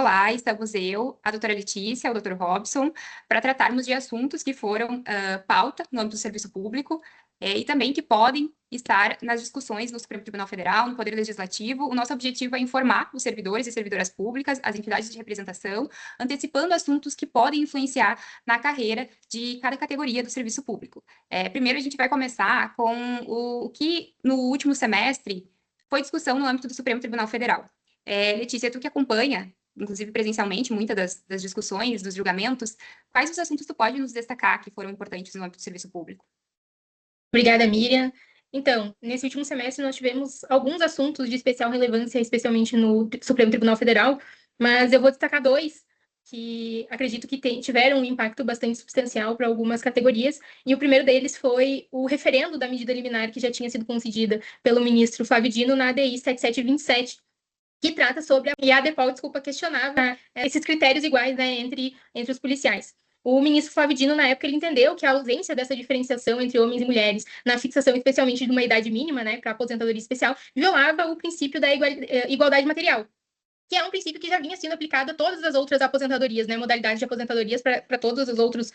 lá estamos eu, a doutora Letícia, o doutor Robson, para tratarmos de assuntos que foram pauta no âmbito do serviço público e também que podem estar nas discussões no Supremo Tribunal Federal, no Poder Legislativo. O nosso objetivo é informar os servidores e servidoras públicas, as entidades de representação, antecipando assuntos que podem influenciar na carreira de cada categoria do serviço público. Primeiro, a gente vai começar com o que, no último semestre, foi discussão no âmbito do Supremo Tribunal Federal. Letícia, tu que acompanha, inclusive presencialmente, muitas das discussões, dos julgamentos, quais os assuntos tu pode nos destacar que foram importantes no âmbito do serviço público? Obrigada, Miriam. Então, nesse último semestre, nós tivemos alguns assuntos de especial relevância, especialmente no Supremo Tribunal Federal, mas eu vou destacar dois que acredito que tiveram um impacto bastante substancial para algumas categorias, e o primeiro deles foi o referendo da medida liminar que já tinha sido concedida pelo ministro Flávio Dino na ADI 7727, que trata sobre a ADEPOL, questionava esses critérios iguais, né, entre os policiais. O ministro Flávio Dino, na época, ele entendeu que a ausência dessa diferenciação entre homens e mulheres, na fixação especialmente de uma idade mínima, né, para aposentadoria especial, violava o princípio da igualdade material, que é um princípio que já vinha sendo aplicado a todas as outras aposentadorias, né, modalidades de aposentadorias para todos os outros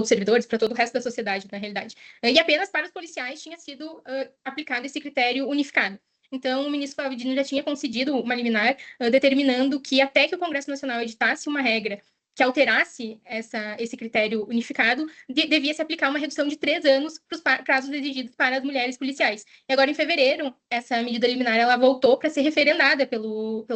servidores, para todo o resto da sociedade, na realidade. E apenas para os policiais tinha sido aplicado esse critério unificado. Então, o ministro Flávio Dino já tinha concedido uma liminar determinando que até que o Congresso Nacional editasse uma regra que alterasse esse critério unificado, devia se aplicar uma redução de 3 anos para os prazos exigidos para as mulheres policiais. E agora, em fevereiro, essa medida liminar ela voltou para ser referendada pelo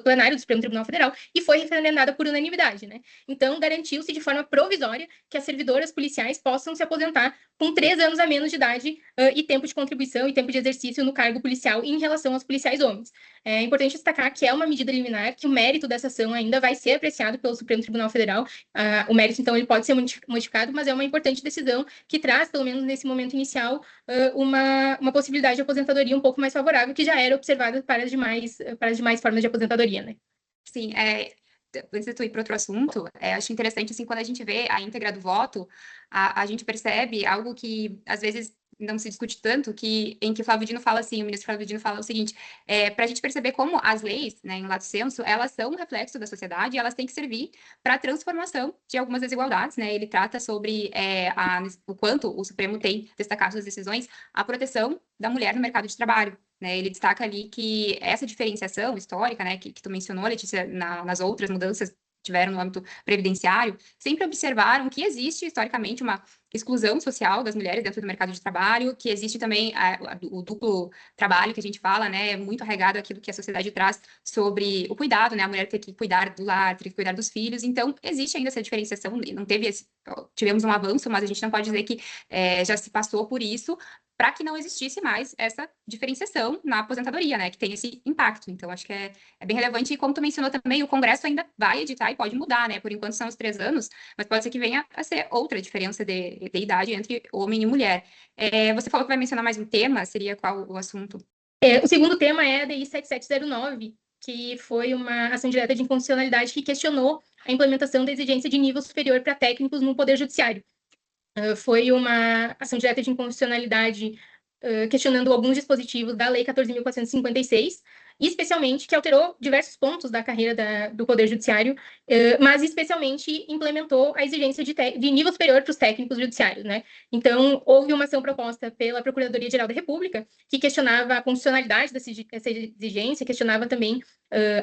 plenário do Supremo Tribunal Federal e foi referendada por unanimidade, né? Então, garantiu-se de forma provisória que as servidoras policiais possam se aposentar com 3 anos a menos de idade e tempo de contribuição e tempo de exercício no cargo policial em relação aos policiais homens. É importante destacar que é uma medida liminar, que o mérito dessa ação ainda vai ser apreciado pelo Supremo Tribunal Federal. O mérito, então, ele pode ser modificado, mas é uma importante decisão que traz, pelo menos nesse momento inicial, uma possibilidade de aposentadoria um pouco mais favorável, que já era observada para as demais formas de aposentadoria, né? Sim, antes de tu ir para outro assunto, acho interessante, assim, quando a gente vê a íntegra do voto, a gente percebe algo que, às vezes, não se discute tanto, em que Flávio Dino fala assim, o ministro Flávio Dino fala o seguinte, para a gente perceber como as leis, né, em lato sensu, elas são um reflexo da sociedade e elas têm que servir para a transformação de algumas desigualdades, né? Ele trata sobre o quanto o Supremo tem destacado suas decisões, a proteção da mulher no mercado de trabalho. Né, ele destaca ali que essa diferenciação histórica, né, que tu mencionou, Letícia, nas outras mudanças que tiveram no âmbito previdenciário, sempre observaram que existe historicamente uma exclusão social das mulheres dentro do mercado de trabalho, que existe também o duplo trabalho que a gente fala, né, muito arraigado aquilo que a sociedade traz sobre o cuidado, né, a mulher ter que cuidar do lar, ter que cuidar dos filhos, então existe ainda essa diferenciação, não tivemos um avanço, mas a gente não pode dizer que já se passou por isso, para que não existisse mais essa diferenciação na aposentadoria, né, que tem esse impacto. Então, acho que é bem relevante. E como tu mencionou também, o Congresso ainda vai editar e pode mudar, né? Por enquanto são os 3 anos, mas pode ser que venha a ser outra diferença de idade entre homem e mulher. Você falou que vai mencionar mais um tema, seria qual o assunto? O segundo tema é a DI 7709, que foi uma ação direta de inconstitucionalidade que questionou a implementação da exigência de nível superior para técnicos no Poder Judiciário. Foi uma ação direta de inconstitucionalidade questionando alguns dispositivos da Lei 14.456, especialmente que alterou diversos pontos da carreira do Poder Judiciário, mas especialmente implementou a exigência de nível superior para os técnicos judiciários, né? Então, houve uma ação proposta pela Procuradoria-Geral da República que questionava a constitucionalidade dessa exigência, questionava também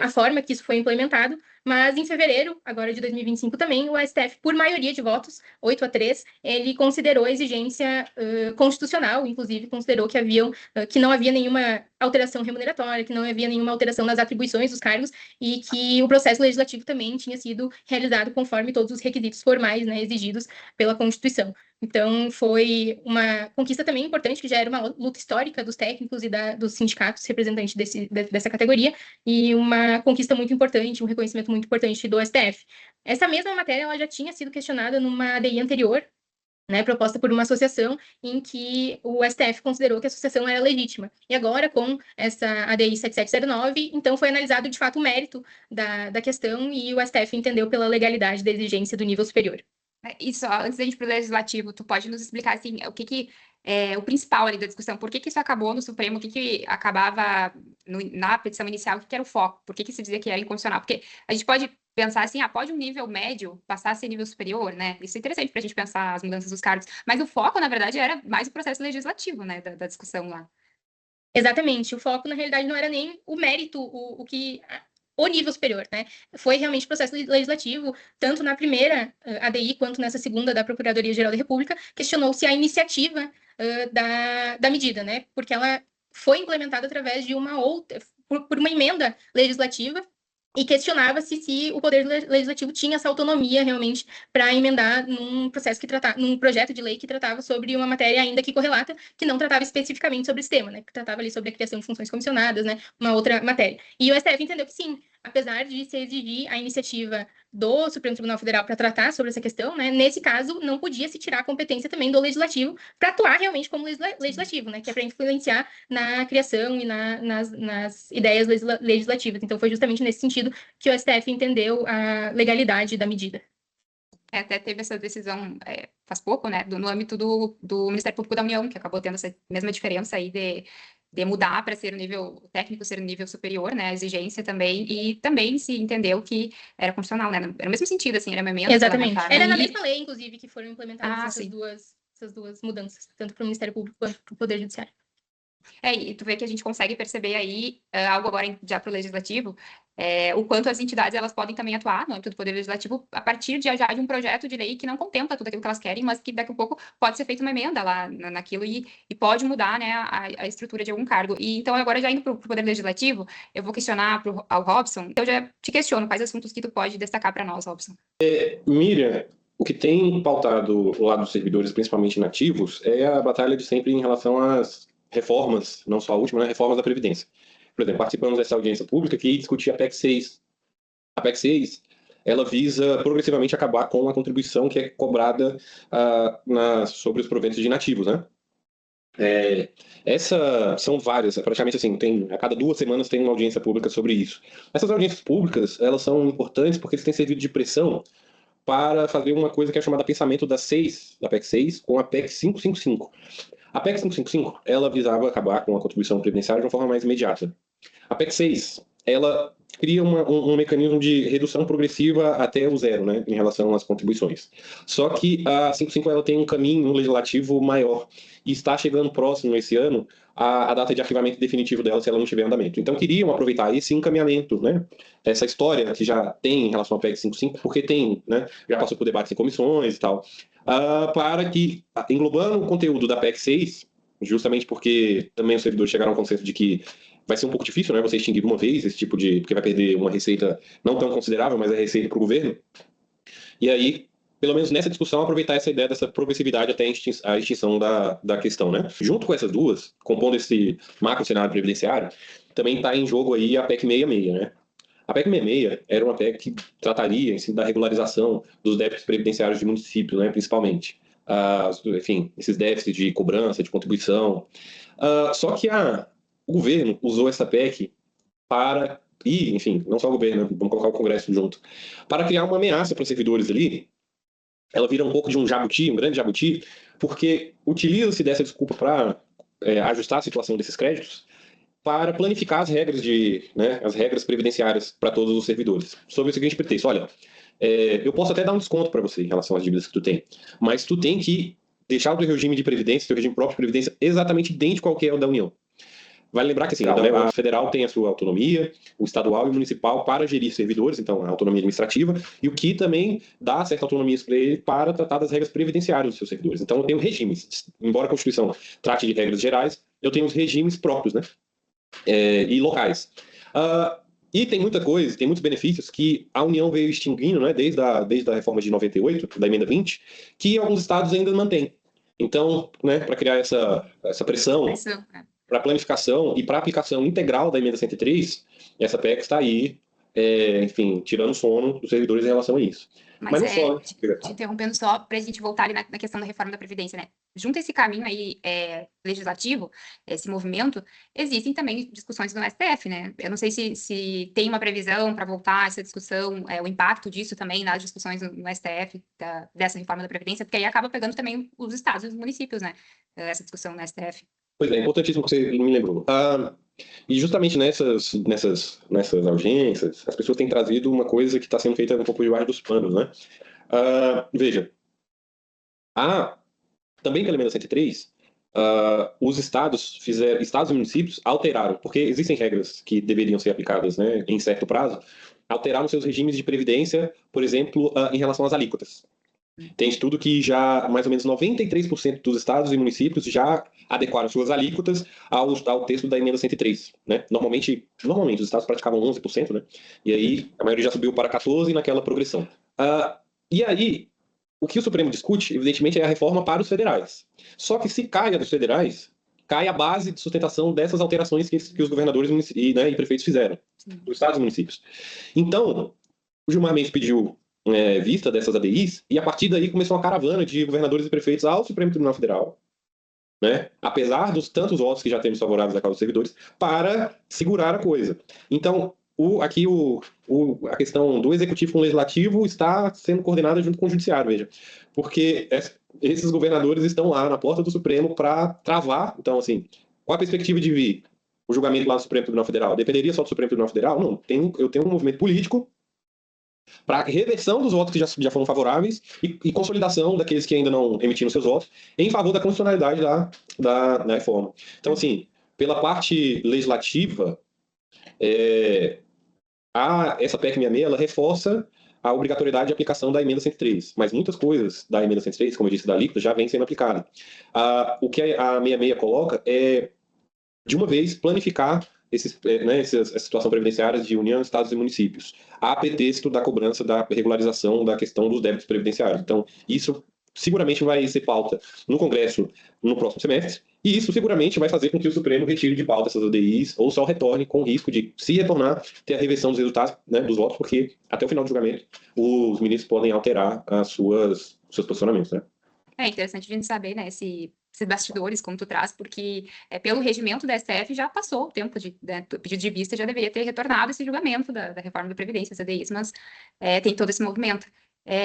a forma que isso foi implementado, mas em fevereiro, agora de 2025 também, o STF, por maioria de votos, 8-3, ele considerou a exigência constitucional, inclusive considerou que não havia nenhuma alteração remuneratória, que não havia nenhuma alteração nas atribuições dos cargos e que o processo legislativo também tinha sido realizado conforme todos os requisitos formais, né, exigidos pela Constituição. Então, foi uma conquista também importante, que já era uma luta histórica dos técnicos e dos sindicatos representantes dessa categoria, e uma conquista muito importante, um reconhecimento muito importante do STF. Essa mesma matéria ela já tinha sido questionada numa ADI anterior, né, proposta por uma associação em que o STF considerou que a associação era legítima. E agora, com essa ADI 7709, então foi analisado, de fato, o mérito da questão e o STF entendeu pela legalidade da exigência do nível superior. E só, antes da gente ir para o Legislativo, tu pode nos explicar, assim, o que é o principal ali da discussão, por que isso acabou no Supremo, o que acabava na petição inicial, o que era o foco? Por que se dizia que era inconstitucional? Porque a gente pode pensar assim, pode um nível médio passar a ser nível superior, né? Isso é interessante para a gente pensar as mudanças dos cargos. Mas o foco, na verdade, era mais o processo legislativo, né? Da discussão lá. Exatamente. O foco, na realidade, não era nem o mérito, o nível superior, né? Foi realmente o processo legislativo, tanto na primeira ADI quanto nessa segunda da Procuradoria-Geral da República, questionou-se a iniciativa da medida, né? Porque ela foi implementada através de uma outra, por uma emenda legislativa, e questionava-se se o Poder Legislativo tinha essa autonomia realmente para emendar num projeto de lei que tratava sobre uma matéria ainda que correlata, que não tratava especificamente sobre esse tema, né? Que tratava ali sobre a criação de funções comissionadas, né? Uma outra matéria. E o STF entendeu que sim, apesar de se exigir a iniciativa do Supremo Tribunal Federal para tratar sobre essa questão, né? Nesse caso, não podia se tirar a competência também do Legislativo para atuar realmente como legislativo, né? Que é para influenciar na criação e nas ideias legislativas. Então, foi justamente nesse sentido que o STF entendeu a legalidade da medida. Até teve essa decisão faz pouco, né, no âmbito do Ministério Público da União, que acabou tendo essa mesma diferença aí de mudar para ser o nível técnico, ser o nível superior, né, a exigência também, e também se entendeu que era constitucional, né, era no mesmo sentido, assim, era uma emenda parlamentar. Era na mesma lei, inclusive, que foram implementadas essas duas mudanças, tanto para o Ministério Público quanto para o Poder Judiciário. E tu vê que a gente consegue perceber aí, algo agora já para o Legislativo, o quanto as entidades elas podem também atuar no âmbito do Poder Legislativo a partir de um projeto de lei que não contempla tudo aquilo que elas querem, mas que daqui a pouco pode ser feita uma emenda lá naquilo e pode mudar, né, a estrutura de algum cargo. E então, agora já indo para o Poder Legislativo, eu vou questionar ao Robson, eu já te questiono quais assuntos que tu pode destacar para nós, Robson. Miriam, o que tem pautado o lado dos servidores, principalmente nativos, é a batalha de sempre em relação às reformas, não só a última, né, reformas da Previdência. Por exemplo, participamos dessa audiência pública que discutia a PEC 6. A PEC 6, ela visa progressivamente acabar com a contribuição que é cobrada sobre os proventos de nativos, né? São várias, praticamente assim, a cada 2 semanas tem uma audiência pública sobre isso. Essas audiências públicas, elas são importantes porque eles têm servido de pressão para fazer uma coisa que é chamada pensamento da PEC 6 com a PEC 555. A PEC 555, ela visava acabar com a contribuição previdenciária de uma forma mais imediata. A PEC 6, ela cria um mecanismo de redução progressiva até o zero, né, em relação às contribuições. Só que a 555 ela tem um caminho legislativo maior e está chegando próximo esse ano a data de arquivamento definitivo dela se ela não tiver andamento. Então queriam aproveitar esse encaminhamento, né, essa história que já tem em relação à PEC 555, porque tem, né, já passou por debates em comissões e tal, para que, englobando o conteúdo da PEC 6, justamente porque também os servidores chegaram ao consenso de que vai ser um pouco difícil, né, você extinguir de uma vez esse tipo porque vai perder uma receita não tão considerável, mas é receita para o governo. E aí, pelo menos nessa discussão, aproveitar essa ideia dessa progressividade até a extinção da questão, né? Junto com essas duas, compondo esse macro cenário previdenciário, também está em jogo aí a PEC 66, né? A PEC 66 era uma PEC que trataria em si, da regularização dos débitos previdenciários de municípios, né, principalmente. Enfim, esses déficits de cobrança, de contribuição. Só que o governo usou essa PEC enfim, não só o governo, né, vamos colocar o Congresso junto, para criar uma ameaça para os servidores ali. Ela vira um pouco de um jabuti, um grande jabuti, porque utiliza-se dessa desculpa para ajustar a situação desses créditos, para planificar as regras as regras previdenciárias para todos os servidores. Sob o seguinte pretexto: olha, eu posso até dar um desconto para você em relação às dívidas que tu tem, mas tu tem que deixar o teu regime de previdência, teu regime próprio de previdência, exatamente idêntico ao que é o da União. Vale lembrar que assim, a federal tem a sua autonomia, o estadual e o municipal para gerir servidores, então a autonomia administrativa, e o que também dá certa autonomia para ele para tratar das regras previdenciárias dos seus servidores. Então eu tenho regimes. Embora a Constituição trate de regras gerais, eu tenho os regimes próprios, né? E locais. E tem muita coisa, tem muitos benefícios que a União veio extinguindo, né, desde a reforma de 98, da emenda 20, que alguns estados ainda mantêm. Então, né, para criar essa pressão para planificação e para aplicação integral da emenda 103, essa PEC está aí, enfim, tirando o sono dos servidores em relação a isso. Mas não só, te interrompendo só para a gente voltar ali na questão da reforma da Previdência, né? Junto a esse caminho aí legislativo, esse movimento, existem também discussões no STF, né? Eu não sei se tem uma previsão para voltar essa discussão, o impacto disso também nas discussões no STF, dessa reforma da Previdência, porque aí acaba pegando também os estados e os municípios, né? Essa discussão no STF. Pois é, importantíssimo que você me lembrou. E justamente nessas audiências, as pessoas têm trazido uma coisa que está sendo feita um pouco debaixo dos panos, né? Veja, também pela emenda 103, os estados e municípios alteraram, porque existem regras que deveriam ser aplicadas, né, em certo prazo, alteraram seus regimes de previdência, por exemplo, em relação às alíquotas. Tem estudo que já mais ou menos 93% dos estados e municípios já adequaram suas alíquotas ao texto da emenda 103, né? Normalmente os estados praticavam 11%, né? E aí a maioria já subiu para 14% naquela progressão. E aí, o que o Supremo discute, evidentemente, é a reforma para os federais. Só que se cai a dos federais, cai a base de sustentação dessas alterações que os governadores e prefeitos fizeram, dos estados e municípios. Então, o Gilmar Mendes pediu vista dessas ADIs, e a partir daí começou uma caravana de governadores e prefeitos ao Supremo Tribunal Federal, né, apesar dos tantos votos que já temos favoráveis à causa dos servidores, para segurar a coisa. Então, a questão do executivo com o legislativo está sendo coordenada junto com o judiciário, veja, porque esses governadores estão lá na porta do Supremo para travar. Então, assim, qual a perspectiva de vir o julgamento lá do Supremo Tribunal Federal? Dependeria só do Supremo Tribunal Federal? Não, eu tenho um movimento político para reversão dos votos que já foram favoráveis e consolidação daqueles que ainda não emitiram seus votos em favor da constitucionalidade da reforma. Então, assim, pela parte legislativa, essa PEC 66 ela reforça a obrigatoriedade de aplicação da emenda 103, mas muitas coisas da emenda 103, como eu disse, da alíquota, já vem sendo aplicada. O que a 66 coloca é, de uma vez, planificar essa situação previdenciária de União, Estados e municípios, a pretexto da cobrança da regularização da questão dos débitos previdenciários. Então, isso seguramente vai ser pauta no Congresso no próximo semestre, e isso seguramente vai fazer com que o Supremo retire de pauta essas ADIs, ou só retorne com o risco de, se retornar, ter a reversão dos resultados, né, dos votos, porque até o final do julgamento os ministros podem alterar seus posicionamentos. Né? É interessante a gente saber, né, esses bastidores, como tu traz, porque pelo regimento da STF já passou o tempo do pedido de vista, já deveria ter retornado esse julgamento da reforma da Previdência, as ADIs, mas tem todo esse movimento.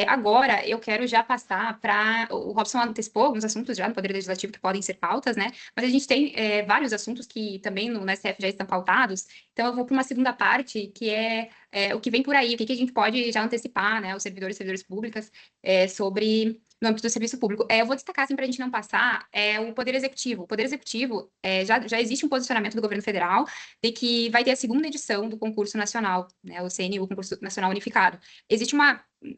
Agora, eu quero já passar para... O Robson antecipou alguns assuntos já no Poder Legislativo que podem ser pautas, né? Mas a gente tem vários assuntos que também no STF já estão pautados, então eu vou para uma segunda parte, que é o que vem por aí, o que a gente pode já antecipar, né? Os servidores e servidoras públicas sobre... no âmbito do serviço público. Eu vou destacar, assim, para a gente não passar, o Poder Executivo. O Poder Executivo, já existe um posicionamento do governo federal de que vai ter a segunda edição do concurso nacional, né, o CNU, Concurso Nacional Unificado. Existe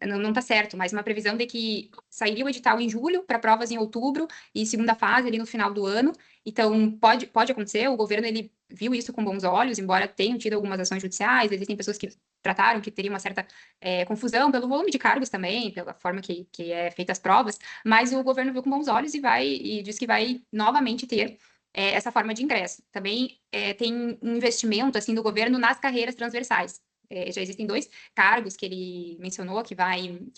não está certo, mas uma previsão de que sairia o edital em julho, para provas em outubro, e segunda fase ali no final do ano. Então, pode acontecer, o governo ele viu isso com bons olhos, embora tenham tido algumas ações judiciais, existem pessoas que trataram que teria uma certa confusão pelo volume de cargos também, pela forma que é feitas as provas, mas o governo viu com bons olhos e diz que vai novamente ter essa forma de ingresso. Também tem um investimento assim do governo nas carreiras transversais. Já existem 2 cargos que ele mencionou que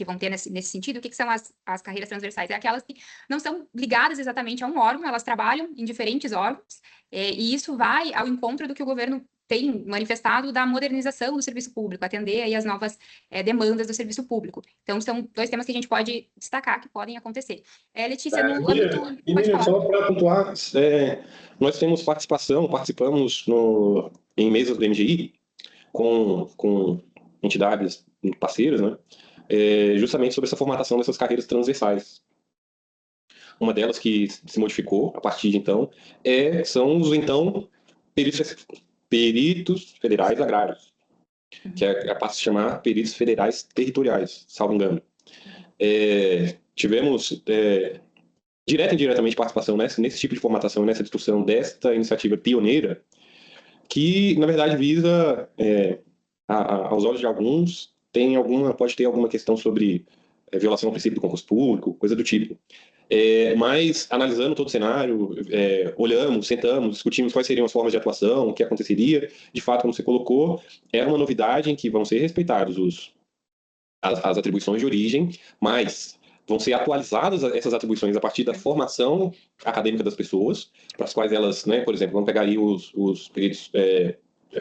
vão ter nesse sentido. O que são as carreiras transversais? É aquelas que não são ligadas exatamente a um órgão, elas trabalham em diferentes órgãos, e isso vai ao encontro do que o governo tem manifestado da modernização do serviço público, atender aí as novas demandas do serviço público. Então, são 2 temas que a gente pode destacar que podem acontecer. Letícia, no âmbito... Miriam, só para pontuar, nós participamos em mesas do MGI com entidades parceiras, né, justamente sobre essa formatação dessas carreiras transversais. Uma delas que se modificou a partir de então são os então peritos federais agrários, que passa a se chamar peritos federais territoriais, salvo engano. Tivemos direta e indiretamente participação nesse tipo de formatação, nessa discussão desta iniciativa pioneira, que, na verdade, visa, aos olhos de alguns, pode ter alguma questão sobre violação ao princípio do concurso público, coisa do tipo. Mas, analisando todo o cenário, olhamos, sentamos, discutimos quais seriam as formas de atuação, o que aconteceria. De fato, como você colocou, é uma novidade em que vão ser respeitados as atribuições de origem, mas vão ser atualizadas essas atribuições a partir da formação acadêmica das pessoas, para as quais elas, né, por exemplo, vamos pegar aí os peritos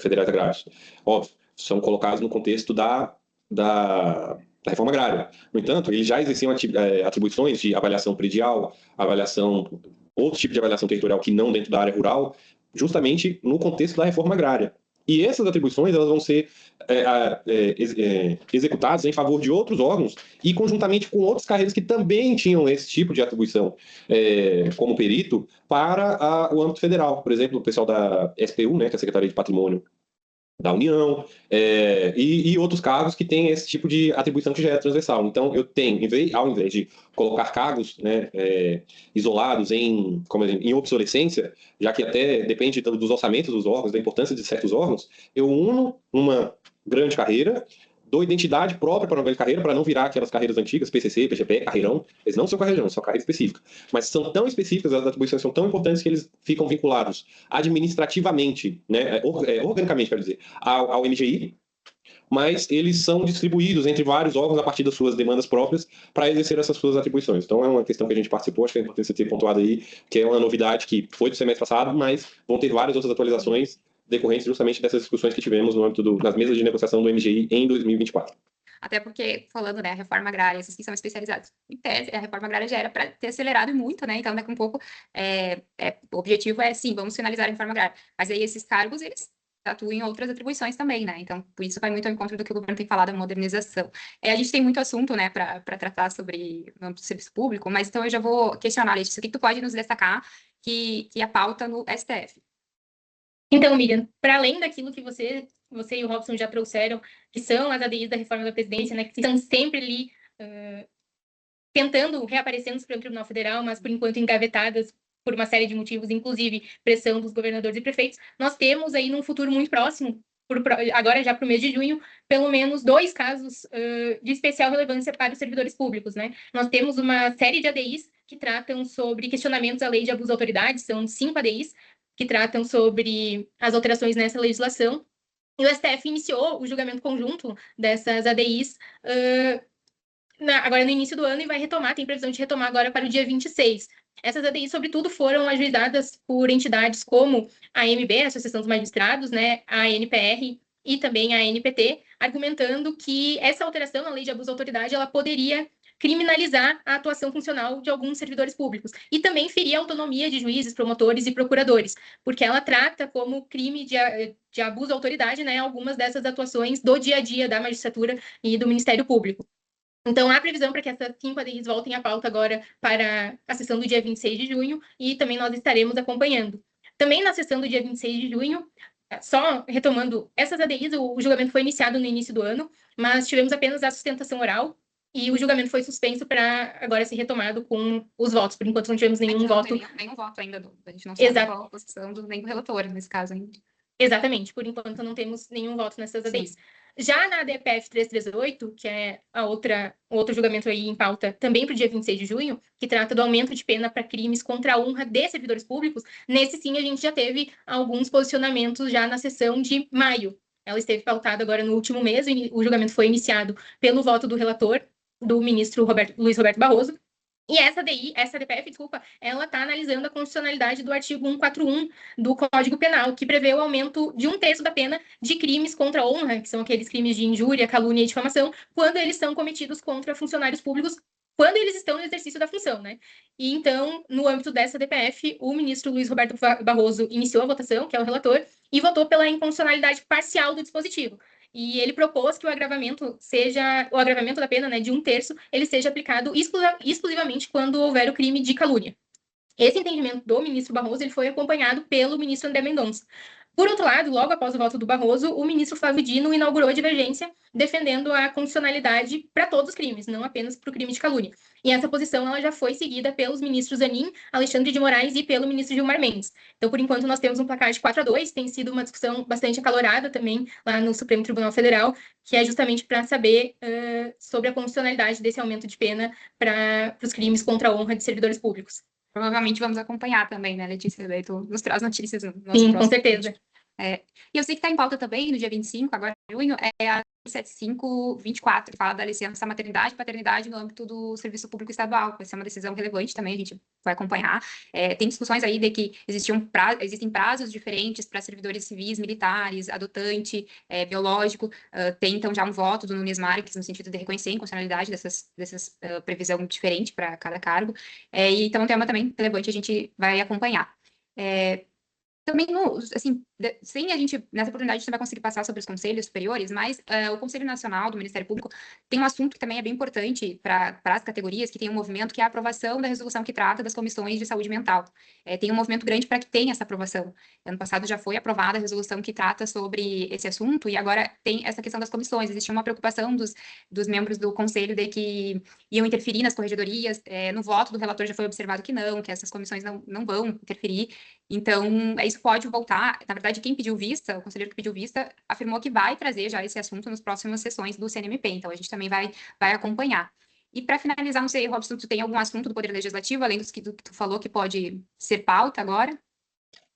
federais agrários. Óbvio, são colocados no contexto da reforma agrária. No entanto, eles já exerciam atribuições de avaliação predial, avaliação outro tipo de avaliação territorial que não dentro da área rural, justamente no contexto da reforma agrária. E essas atribuições elas vão ser executadas em favor de outros órgãos e conjuntamente com outras carreiras que também tinham esse tipo de atribuição como perito para o âmbito federal. Por exemplo, o pessoal da SPU, né, que é a Secretaria de Patrimônio da União, e outros cargos que têm esse tipo de atribuição que já é transversal. Então, eu tenho, ao invés de colocar cargos, né, isolados em obsolescência, já que até depende dos orçamentos dos órgãos, da importância de certos órgãos, eu uno uma grande carreira, dou identidade própria para uma grande carreira, para não virar aquelas carreiras antigas, PCC, PGP, carreirão. Eles não são carreirão, são carreira específica. Mas são tão específicas, as atribuições são tão importantes que eles ficam vinculados administrativamente, né, organicamente, quero dizer, ao MGI, mas eles são distribuídos entre vários órgãos a partir das suas demandas próprias para exercer essas suas atribuições. Então é uma questão que a gente participou, acho que é importante você ter pontuado aí, que é uma novidade que foi do semestre passado, mas vão ter várias outras atualizações decorrentes justamente dessas discussões que tivemos no âmbito das mesas de negociação do MGI em 2024. Até porque, falando, né, a reforma agrária, esses que são especializados em tese, a reforma agrária já era para ter acelerado muito, né, então daqui um pouco, o objetivo é, sim, vamos finalizar a reforma agrária, mas aí esses cargos, eles atuam em outras atribuições também, né, então por isso vai muito ao encontro do que o governo tem falado, a modernização. A gente tem muito assunto, né, para tratar sobre o âmbito do serviço público, mas então eu já vou questionar, Letícia, o que tu pode nos destacar que a pauta no STF? Então, Miriam, para além daquilo que você e o Robson já trouxeram, que são as ADIs da reforma da Previdência, né, que estão sempre ali tentando reaparecer no Supremo Tribunal Federal, mas por enquanto engavetadas por uma série de motivos, inclusive pressão dos governadores e prefeitos, nós temos aí num futuro muito próximo, agora já para o mês de junho, pelo menos 2 casos de especial relevância para os servidores públicos, né? Nós temos uma série de ADIs que tratam sobre questionamentos à lei de abuso de autoridade, são 5 ADIs que tratam sobre as alterações nessa legislação, e o STF iniciou o julgamento conjunto dessas ADIs agora no início do ano e vai retomar, tem previsão de retomar agora para o dia 26. Essas ADIs, sobretudo, foram ajuizadas por entidades como a AMB, a Associação dos Magistrados, né, a ANPR e também a ANPT, argumentando que essa alteração na lei de abuso de autoridade ela poderia criminalizar a atuação funcional de alguns servidores públicos e também ferir a autonomia de juízes, promotores e procuradores, porque ela trata como crime de abuso de autoridade, né, algumas dessas atuações do dia a dia da magistratura e do Ministério Público. Então, há previsão para que essas 5 ADIs voltem à pauta agora para a sessão do dia 26 de junho e também nós estaremos acompanhando. Também na sessão do dia 26 de junho, só retomando essas ADIs, o julgamento foi iniciado no início do ano, mas tivemos apenas a sustentação oral e o julgamento foi suspenso para agora ser retomado com os votos. Por enquanto, não tivemos nenhum voto. Nenhum voto ainda, a gente não sabe qual a posição nem do relator, nesse caso ainda. Exatamente, por enquanto não temos nenhum voto nessas ADIs. Sim. Já na ADPF 338, que é o outro julgamento aí em pauta também para o dia 26 de junho, que trata do aumento de pena para crimes contra a honra de servidores públicos, nesse sim a gente já teve alguns posicionamentos já na sessão de maio. Ela esteve pautada agora no último mês, o julgamento foi iniciado pelo voto do relator, do ministro Luiz Roberto Barroso, e essa ADPF, ela está analisando a constitucionalidade do artigo 141 do Código Penal, que prevê o aumento de 1/3 da pena de crimes contra a honra, que são aqueles crimes de injúria, calúnia e difamação, quando eles são cometidos contra funcionários públicos, quando eles estão no exercício da função, né? E então, no âmbito dessa ADPF, o ministro Luiz Roberto Barroso iniciou a votação, que é o relator, e votou pela inconstitucionalidade parcial do dispositivo. E ele propôs que o agravamento da pena, né, de 1/3, ele seja aplicado exclusivamente quando houver o crime de calúnia. Esse entendimento do ministro Barroso ele foi acompanhado pelo ministro André Mendonça. Por outro lado, logo após o voto do Barroso, o ministro Flávio Dino inaugurou a divergência, defendendo a constitucionalidade para todos os crimes, não apenas para o crime de calúnia. E essa posição ela já foi seguida pelos ministros Zanin, Alexandre de Moraes e pelo ministro Gilmar Mendes. Então, por enquanto, nós temos um placar de 4-2, tem sido uma discussão bastante acalorada também lá no Supremo Tribunal Federal, que é justamente para saber sobre a constitucionalidade desse aumento de pena para os crimes contra a honra de servidores públicos. Provavelmente vamos acompanhar também, né, Letícia? Daí tu nos traz notícias no nosso Sim, com certeza. E eu sei que está em pauta também, no dia 25, agora de junho, a 7524, que fala da licença maternidade e paternidade no âmbito do serviço público estadual. Vai ser uma decisão relevante também, a gente vai acompanhar. Tem discussões aí de que existem prazos diferentes para servidores civis, militares, adotante, biológico. Tem, então, já um voto do Nunes Marques no sentido de reconhecer a inconstitucionalidade dessas previsão diferente para cada cargo. E então, é um tema também relevante, a gente vai acompanhar. Também, sem a gente, nessa oportunidade, a gente não vai conseguir passar sobre os conselhos superiores, mas o Conselho Nacional do Ministério Público tem um assunto que também é bem importante para as categorias, que tem um movimento que é a aprovação da resolução que trata das comissões de saúde mental. Tem um movimento grande para que tenha essa aprovação. Ano passado já foi aprovada a resolução que trata sobre esse assunto, e agora tem essa questão das comissões. Existia uma preocupação dos membros do Conselho de que iam interferir nas corregedorias. No voto do relator já foi observado que essas comissões não vão interferir. Então, isso pode voltar. Na verdade, quem pediu vista, o conselheiro que pediu vista, afirmou que vai trazer já esse assunto nas próximas sessões do CNMP. Então, a gente também vai acompanhar. E para finalizar, não sei, Robson, tu tem algum assunto do Poder Legislativo, além dos que tu falou que pode ser pauta agora?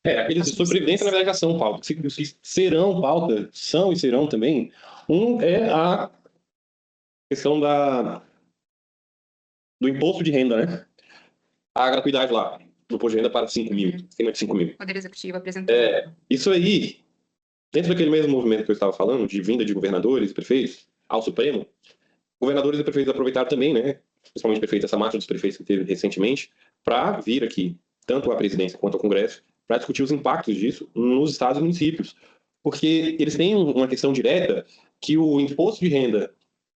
Aqueles sobre previdência, na verdade, já são pauta. Os que serão pauta, são e serão também. Um é a questão do imposto de renda, né? A gratuidade lá, do imposto de renda para 5 mil, acima de 5 mil. O Poder Executivo apresentou. Isso aí, dentro daquele mesmo movimento que eu estava falando, de vinda de governadores e prefeitos ao Supremo, governadores e prefeitos aproveitaram também, né? Principalmente prefeitos, essa marcha dos prefeitos que teve recentemente, para vir aqui, tanto à presidência quanto ao Congresso, para discutir os impactos disso nos estados e municípios. Porque eles têm uma questão direta que o imposto de renda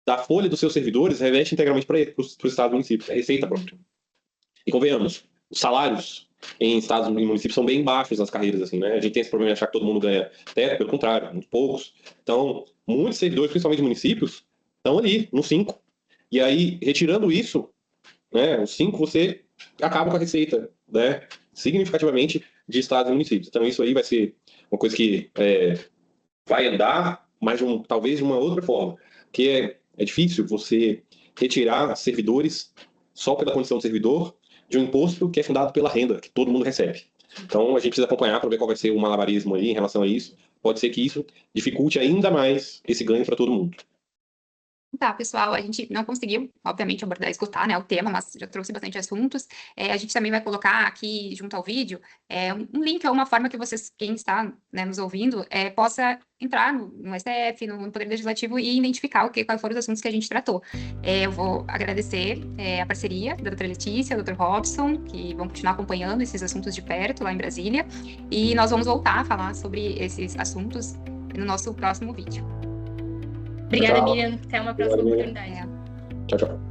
da folha dos seus servidores reveste integralmente para os estados e municípios, é receita própria. E convenhamos, os salários em estados e municípios são bem baixos nas carreiras, assim, né? A gente tem esse problema de achar que todo mundo ganha teto, pelo contrário, muito poucos. Então, muitos servidores, principalmente municípios, estão ali, no 5. E aí, retirando isso, né, os 5, você acaba com a receita, né, significativamente de estados e municípios. Então, isso aí vai ser uma coisa que vai andar, mas talvez de uma outra forma, que é difícil você retirar servidores só pela condição de servidor de um imposto que é fundado pela renda, que todo mundo recebe. Então, a gente precisa acompanhar para ver qual vai ser o malabarismo aí em relação a isso. Pode ser que isso dificulte ainda mais esse ganho para todo mundo. Tá, pessoal, a gente não conseguiu, obviamente, esgotar, né, o tema, mas já trouxe bastante assuntos. A gente também vai colocar aqui, junto ao vídeo, um link ou uma forma que vocês, quem está, né, nos ouvindo, possa entrar no STF, no Poder Legislativo e identificar quais foram os assuntos que a gente tratou. Eu vou agradecer a parceria da doutora Letícia, do Dr. Robson, que vão continuar acompanhando esses assuntos de perto, lá em Brasília, e nós vamos voltar a falar sobre esses assuntos no nosso próximo vídeo. Obrigada, Miriam. Até uma próxima oportunidade. Tchau, tchau.